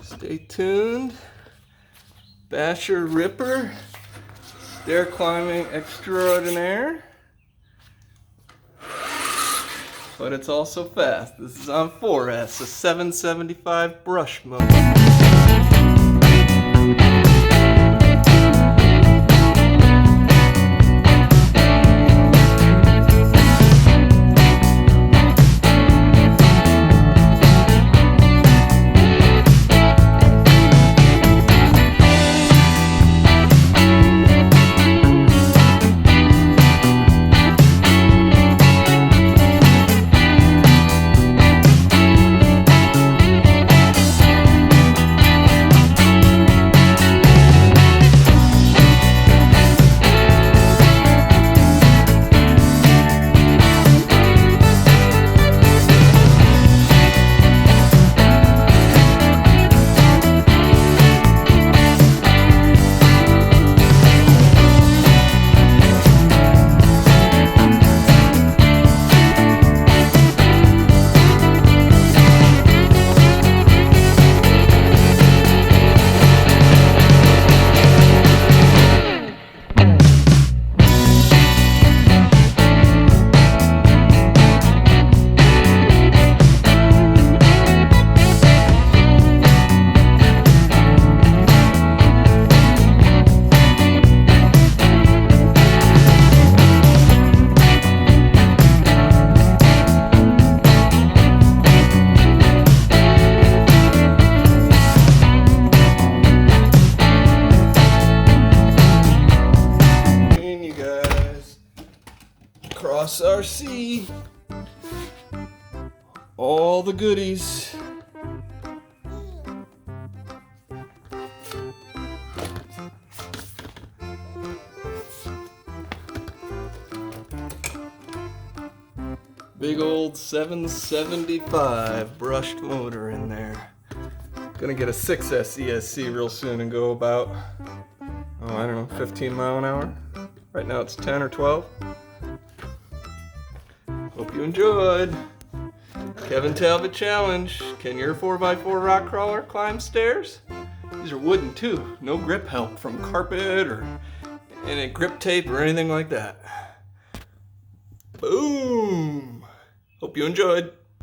Stay tuned. Basher Ripper. Stair climbing extraordinaire. But it's also fast. This is on 4S, a 775 brush mode. Cross RC, all the goodies. Big old 775 brushed motor in there. Gonna get a 6S ESC real soon and go about, oh, I don't know, 15 mile an hour. Right now it's 10 or 12. Hope you enjoyed. Kevin Talbot challenge. Can your 4x4 rock crawler climb stairs? These are wooden too. No grip help from carpet or any grip tape or anything like that. Boom! Hope you enjoyed.